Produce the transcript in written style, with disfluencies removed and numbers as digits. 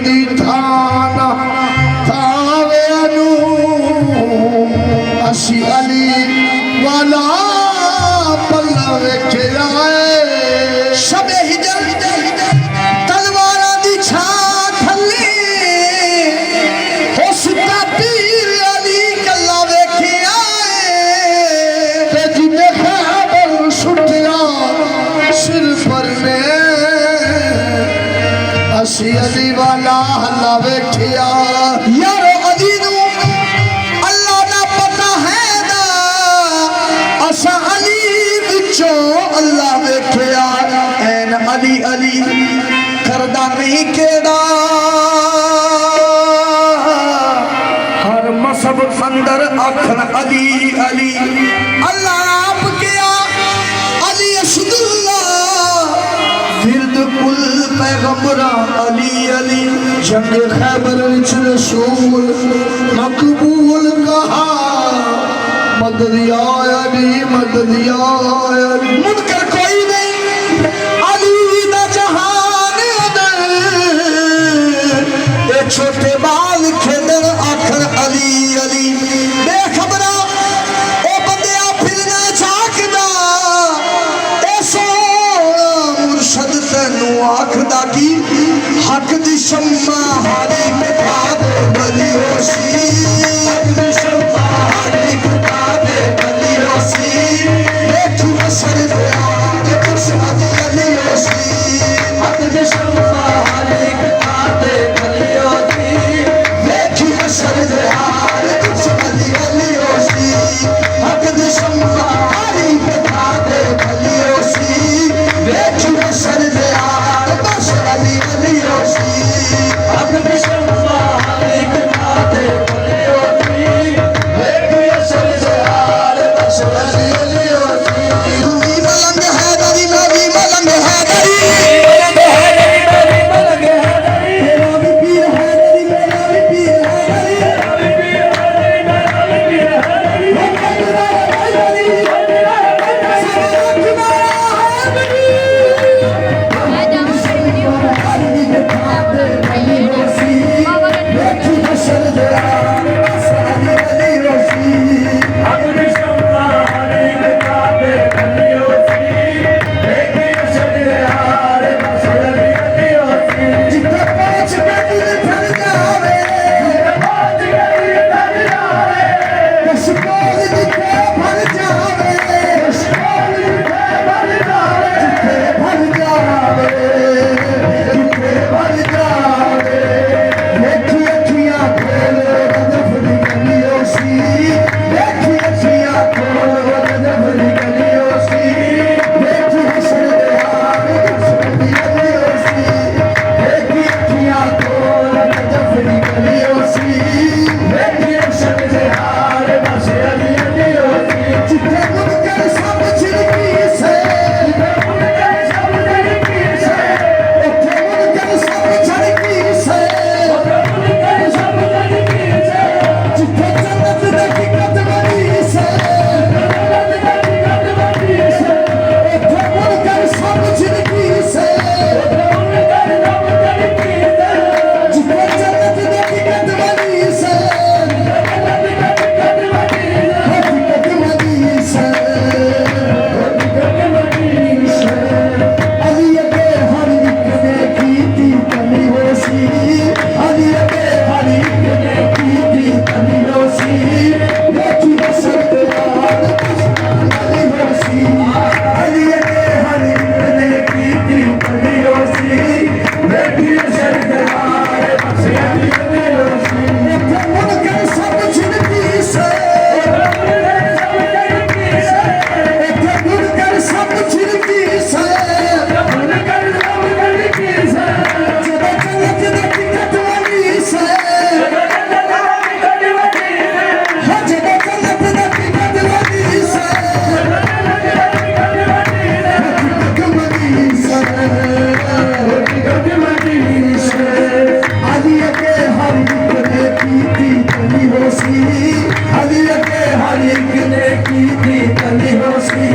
दी थाना थावेनु असी अली वाला पल्ला वेखे आए शबे हिजर तलवारा दी छा थल्ले हो सुता पीर अली कल्ला वेखे आए ते जिन्ने खैबर सुटिया सिर पर में असी अली वाला हल्ला वेखिया यारो अली नू अल्लाह दा पता है दा असा अली विचों अल्लाह वेखिया ऐन अली अली करदा नहीं केड़ा हर मसब अंदर अखन अली अली अल्लाह आप किया अली असदुल्लाह फिरद कुल पैगंबरा अली अली जंग खैबर विच रसूल मकबूल कहा मदद या अली मदद या अली मुनकर कोई नहीं अली दा जहान अदर ए छोटे बाल खेदन आखर अली अली बेखबरा ओ बंदिया फिरना झाकदा ए सोना मुर्शद तैनू आखदा की हक दी शम्मा हारी मिटा दे बली होसी हक दी शम्मा हारी मिटा दे बली होसी देखी असर दे आगे कुछ अली होसी हक दी शम्मा हारी मिटा दे बली होसी देखी असर दे आगे कुछ अली होसी हक दी शम्मा हारी मिटा दे बली होसी देखी असर दे आगे कुछ अली होसी हक दी शम्मा हारी मिटा दे बली होसी देखी असर दे आगे कुछ अली होसी तू भी मलंग है दरी मैं भी मलंग है दरी मलंग है दरी मैं भी मलंग है दरी तेरा भी पीर है दरी मेरा भी पीर है दरी तेरा भी पीर है दरी मेरा भी पीर है दरी मेरा है दरी मेरा है सब तुम्हारा है दरी मैं जाऊं वीडियो हारी मिटा दे बली होसी देखी असर दे आगे अली होसी हक दी शम्मा हारी मिटा दे बली होसी देखी असर दे आगे अली होसी जिथे पहुंच गई थल जावे पहुंच गई थल जावे कशकोल जिथे भर जावे कशकोल जिथे भर जावे जिथे भर जावे जिथे भर जावे देखी अखियां खोल रजब दी गली होसी देखी अखियां खोल रजब दी गली होसी देखी असर दे आगे अली होसी देखी अखियां खोल रजब दी गली होसी देखी असर दे आगे अली होसी जिथे मुनकर सब छिड़की से जिथे मुनकर सब छिड़की से उथे मुनकर सब छिड़की से उथे मुनकर सब छिड़की से जिथे जन्नत दी कदमनी से जन्नत दी कदमनी से उथे मुनकर सब छिड़की से उथे मुनकर सब छिड़की से जिथे जन्नत दी कदमनी से जन्नत दी कदमनी से कदमनी से अली के हर एक ने कीती कली होसी अली के हर एक ने कीती कली होसी देखी असर दे आगे अली होसी अली के हर एक ने कीती कली होसी देखी असर दे आगे अली होसी उथे मुनकर सब छिड़की से उथे मुनकर सब छिड़की से मुनकर सब छिड़की से जदों जन्नत दी कदमनी से हाँ जदों जन्नत दी कदमनी से कदमनी से अली के हर एक ने कीती कली होसी अली के हर एक ने कीती कली होसी